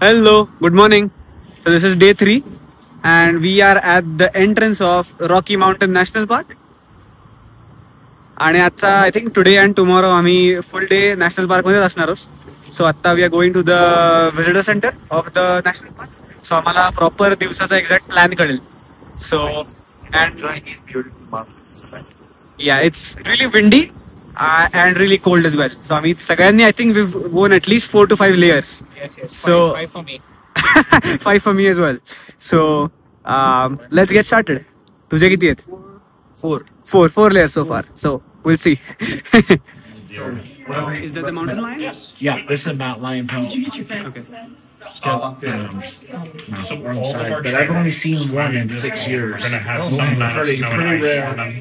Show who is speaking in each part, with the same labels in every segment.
Speaker 1: Hello, good morning. So this is day 3 and we are at the entrance of Rocky Mountain National Park. आणि आजचा I think today and tomorrow आम्ही full day national park मध्ये असणार आहोत. So आता we are going to the visitor centre of the national park. So आम्हाला proper दिवसाचा exact plan कळेल. So ya it's really windy and really cold as well. So आम्ही सगळ्यांनी I think we've worn at least 4 to 5 layers.
Speaker 2: Yes.
Speaker 1: So
Speaker 2: 5 for me.
Speaker 1: 5 for me as well. So let's get started. तुझे किती आहेत? 4 layers so far. So we'll see. Is that the mountain lion?
Speaker 2: Yeah, this is Mount Lion Peak.
Speaker 1: Okay.
Speaker 2: Skeletons.
Speaker 3: So
Speaker 2: Wrong
Speaker 3: all
Speaker 2: side,
Speaker 3: of our
Speaker 2: but I've only
Speaker 3: trails
Speaker 2: seen one in
Speaker 3: are
Speaker 2: 6 years.
Speaker 3: going to have some amount of snow and
Speaker 2: pretty
Speaker 3: ice
Speaker 2: rare.
Speaker 3: on them.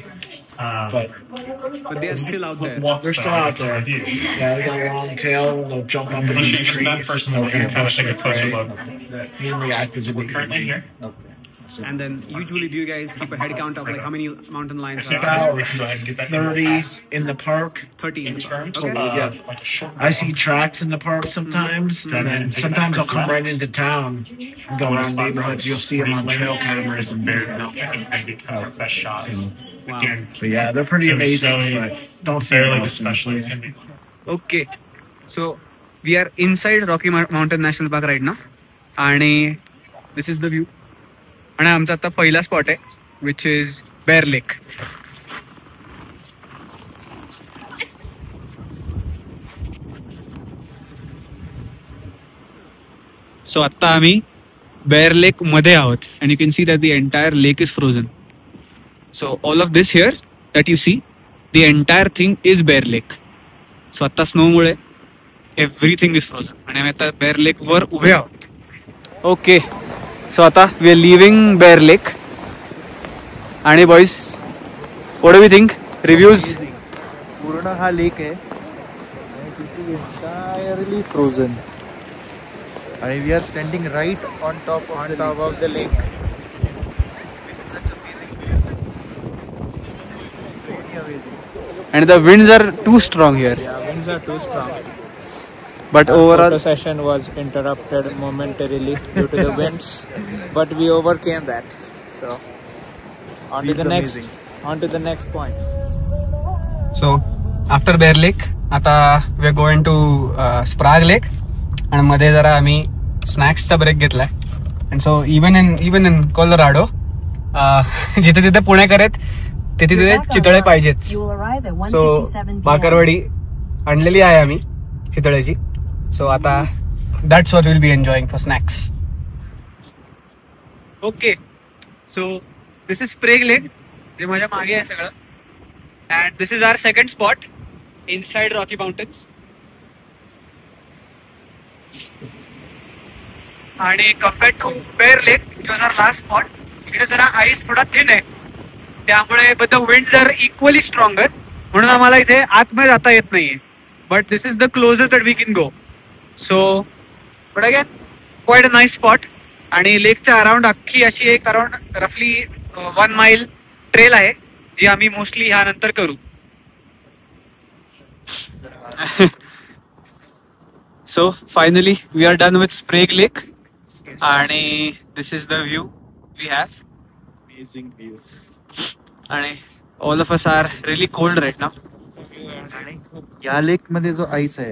Speaker 1: But they are still out there.
Speaker 2: They're still out there. Yeah, they got a long tail. They'll jump up in
Speaker 3: Once
Speaker 2: the
Speaker 3: you use that
Speaker 2: trees.
Speaker 3: first
Speaker 2: They'll
Speaker 3: one, you can kind of
Speaker 2: ambush
Speaker 3: take a
Speaker 2: their
Speaker 3: closer
Speaker 2: prey.
Speaker 3: look.
Speaker 2: Mainly act as a
Speaker 3: We're currently here.
Speaker 2: Okay.
Speaker 1: And then usually do you guys keep a head count of like how many mountain lions
Speaker 3: So
Speaker 1: are out?
Speaker 3: we can go ahead and get that
Speaker 2: 30 in the park.
Speaker 1: 30
Speaker 3: in terms
Speaker 1: Okay.
Speaker 3: of
Speaker 2: Yeah.
Speaker 3: like a short
Speaker 2: I see tracks in the park sometimes, and then sometimes I'll come right into town and go around neighborhoods. You'll see them on trail cameras and
Speaker 3: best shots.
Speaker 1: Wow.
Speaker 3: Again,
Speaker 2: But yeah, they're pretty amazing. But don't see
Speaker 3: fairly
Speaker 2: them
Speaker 3: the special. It's
Speaker 2: often.
Speaker 3: going to be
Speaker 1: Okay. So we are inside Rocky Mountain National Park right now. आणि this is the view. आणि आमचा आता पहिला spot आहे which is Bear Lake. So आता आम्ही Bear Lake मध्ये आहोत and you can see that the entire lake is frozen. So all of this here that you see the entire thing is Bear Lake. So आता स्नोमुळे everything is frozen आणि आम्ही आता bare lake वर उभे आहोत. Okay, so आता we are leaving Bear Lake. आणि boys what do we think? Reviews?
Speaker 4: पूर्ण हा लेक आहे आणि तिथे एंटायरली फ्रोझन आणि we are standing right on top of the lake.
Speaker 1: And the winds are too strong here.
Speaker 5: Yeah, winds are too strong.
Speaker 1: But overall,
Speaker 5: Photo session was interrupted momentarily due to the winds, but we overcame that. So on to the next point.
Speaker 1: so after Bear Lake, आता we are going to Sprague Lake. आणि मध्ये जरा आम्ही स्नॅक्सचा break घेतलाय. And so even in Colorado जिथे जिथे पुणेकर आहेत तिथे तिथे चितळे पाहिजेत. सो बाकरवडी आणलेली आहे आम्ही चितळेची. सो आता that's what will be enjoying for snacks. Okay, so this is Sprague Lake जे माझ्या मागे आहे सगळं. And this is our second spot inside Rocky Mountains. आणि compare to Bear Lake which was our last spot, इकडे जरा ice थोडा thin आहे त्यामुळे but the winds are equally stronger म्हणून आम्हाला इथे आतमध्ये जाता येत नाहीये. But this is the closest that we can go. So but again quiet a nice spot. आणि लेकच्या अराउंड अख्खी अशी एक अराउंड रफली 1 माइल ट्रेल आहे जी आम्ही मोस्टली ह्यानंतर करू. So finally we are done with Sprague Lake आणि this is the view we have.
Speaker 4: Amazing view.
Speaker 1: आणि all of us are really cold right now.
Speaker 4: आणि या लेक मध्ये जो आईस आहे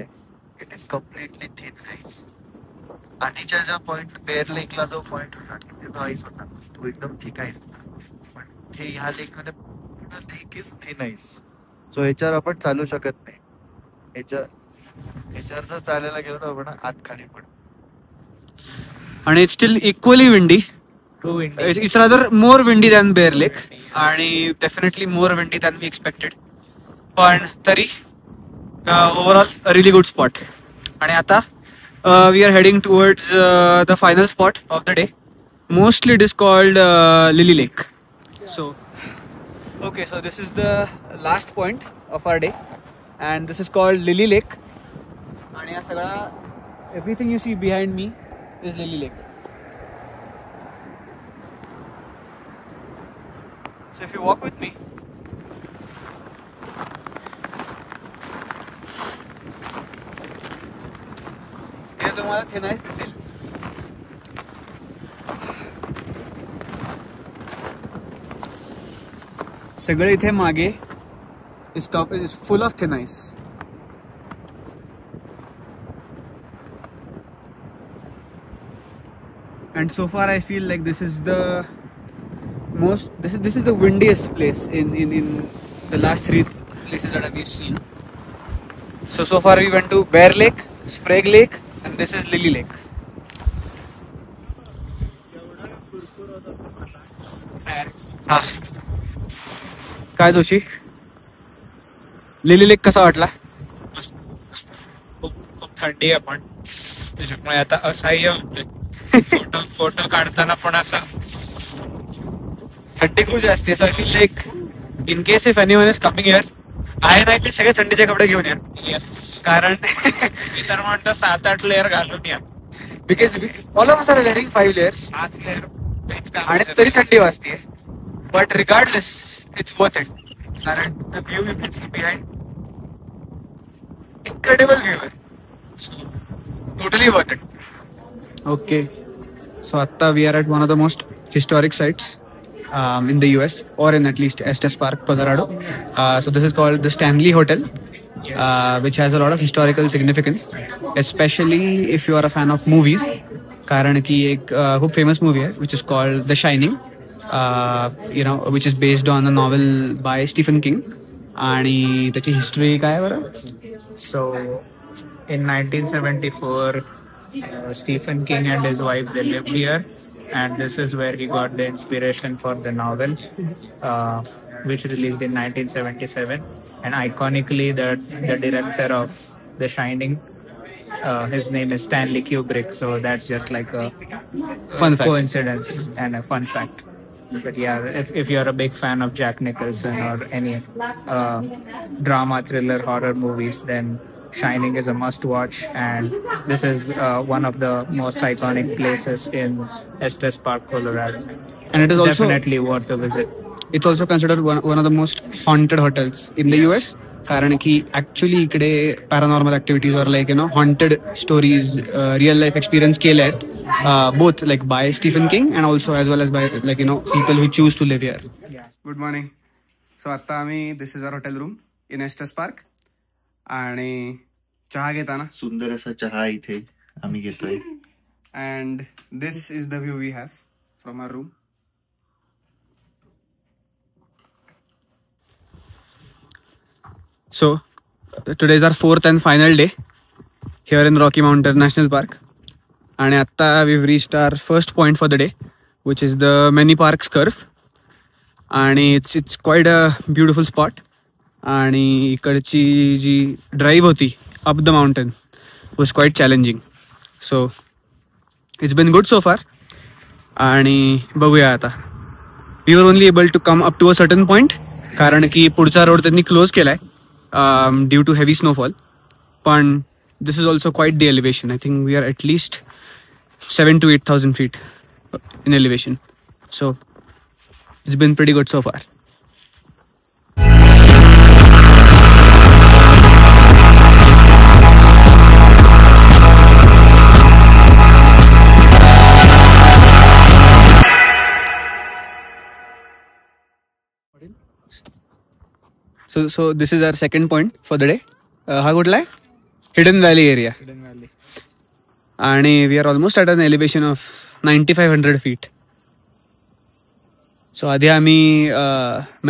Speaker 4: it is completely thin ice. आधीच्या ज्या point bare लेकला जो पॉइंट होता तिथे जो आईस होता तो एकदम थिक आईस होता. पण हे ह्या लेक मध्ये पूर्ण लेक इज थिन आईस. सो ह्याच्यावर आपण चालू शकत नाही. ह्याच्यावर जर चालायला गेलो तर आपण आत खाली पडू.
Speaker 1: आणि it's still equally windy. It's rather more windy than Bear Lake आणि definitely more windy than we expected. पण तरी overall a really good spot. आणि आता we are heading towards the final spot of the day. Mostly it is called Lily Lake. So okay, so this is the last point of our day and this is called Lily Lake. आणि हा सगळा everything you see behind me is lily lake. So if you walk with me, हे तुम्हाला thin ice दिसेल. सगळं इथे मागे इस top is full of thin ice. And so far I feel like this is the windiest place in the last 3 places that we've seen. So far we went to Bear Lake, Sprague Lake, and this is Lily Lake. हा काय Joshi, lily lake कसा वाटला?
Speaker 5: मस्त मस्त. खूप थंडी आहे पण त्याच्यामुळे आता असह्य होतंय. फोटो काढताना पण असं
Speaker 1: थंडी खूप जास्त आहे. So I feel like in case if anyone is coming here आहे नाही ते सगळे थंडीचे कपडे घेऊन या.
Speaker 5: येस,
Speaker 1: कारण
Speaker 5: मी तर म्हणतो 7-8 लेअर घालून या.
Speaker 1: Because all of us are wearing 5 layers
Speaker 5: 5 layer
Speaker 1: आणि तरी थंडी वाजते. But regardless it's worth it. कारण the view you can see behind, incredible view आहे. Totally worth it. Okay, so atta we are at one of the most historic sites in the US, or in at least Estes Park, Colorado. So this is called the Stanley Hotel, which has a lot of historical significance, especially if you are a fan of movies. Karan ki ek खूप famous movie hai, which is called The Shining, which is based on a novel by Stephen King. आणि त्याची history काय बरं?
Speaker 5: So in 1974 Stephen King and his wife, they lived here, and this is where he got the inspiration for the novel, which released in 1977. And iconically, the director of The Shining, his name is Stanley Kubrick, so that's just like a
Speaker 1: Fun fact.
Speaker 5: coincidence and a fun fact. But yeah, if you're a big fan of Jack Nicholson or any drama, thriller, horror movies, then Shining is a must watch, and this is one of the most iconic places in Estes Park, Colorado.
Speaker 1: And it is also
Speaker 5: Definitely worth a visit.
Speaker 1: it's also considered one of the most haunted hotels in the US. कारण की actually इकडे paranormal activities or like haunted stories, real life experience केले आहेत, both like by Stephen King and also as well as by like people who choose to live here. Good morning. So आता आम्ही this is our hotel room in Estes Park. आणि चहा घेताना
Speaker 4: सुंदर असा चहा इथे आम्ही घेतोय.
Speaker 1: And this is the view we have from our room. So today is our 4th and final day here in Rocky Mountain National Park. आणि आता we've reached our first point for the day, which is the Many Parks Curve. आणि it's quite a beautiful spot. आणि इकडची जी drive होती up the mountain was quite challenging. So it's been good so far. आणि बघूया आता. We are only able to come up to a certain point, कारण की पुढचा रोड त्यांनी क्लोज केलाय ड्यू टू हेवी स्नोफॉल. पण this is also quite the elevation. I think we are at least 7,000 to 8,000 feet in elevation. So it's been pretty good so far. So this is our second point for the day. हा कुठला आहे? Hidden Valley area.
Speaker 5: Hidden Valley.
Speaker 1: आणि we are almost at an elevation of 9,500 feet. So आधी आम्ही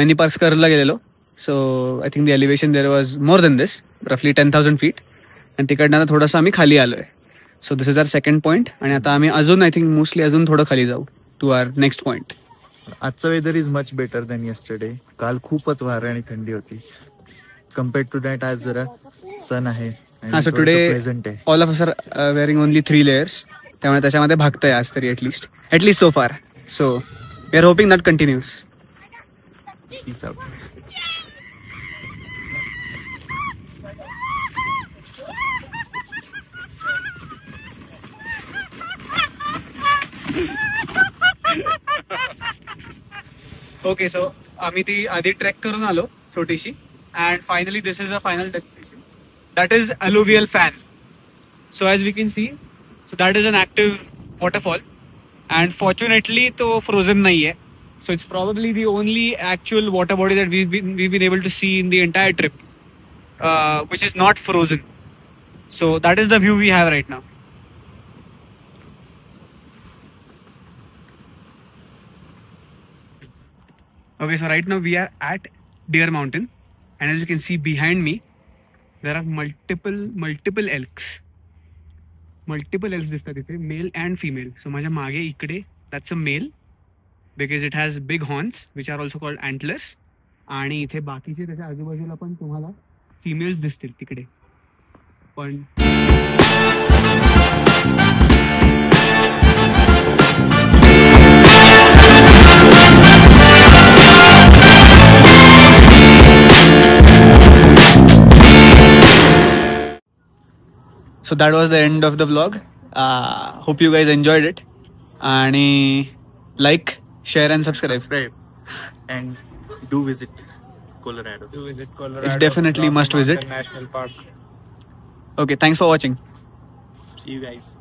Speaker 1: Many Parks Curveला गेलेलो. So I think the elevation there was more than this, roughly 10,000 feet. आणि तिकडनं थोडंसं आम्ही खाली आलोय. So this is our second point. आणि आता आम्ही अजून आय थिंक मोस्टली अजून थोडं खाली जाऊ टू आवर नेक्स्ट पॉइंट.
Speaker 4: आजचा weather is much better than yesterday. काल खूपच वारा आणि थंडी होती. कम्पेअर्ड टू दॅट आज जरा सन आहे.
Speaker 1: हा, so today all of us are wearing only 3 layers. त्यामुळे त्याच्यामध्ये भागतंय आज तरी at least so far. So we are hoping that continues. Okay, so आम्ही ती आधी ट्रेक करून आलो छोटीशी. And finally this is the final destination. That is alluvial fan. So as we can see, so that is an active waterfall. And fortunately तो frozen नाही आहे. So it's probably the only actual water body that we've been able to see in the entire trip, which is not frozen. So that is the view we have right now. Okay, so right now we are at Deer Mountain, and as you can see behind me, there are multiple elks. Multiple elks दिसतात इथे, male and female. So माझ्या मागे इकडे, that's a male because it has big horns which are also called antlers. आणि इथे बाकीचे त्याच्या आजूबाजूला पण तुम्हाला females दिसतील तिकडे. पण So that was the end of the vlog. Hope you guys enjoyed it. And like, share and subscribe.
Speaker 4: And do visit Colorado.
Speaker 1: It's definitely
Speaker 5: Rocky
Speaker 1: must visit.
Speaker 5: Mountain National Park.
Speaker 1: Okay, thanks for watching.
Speaker 4: See you guys.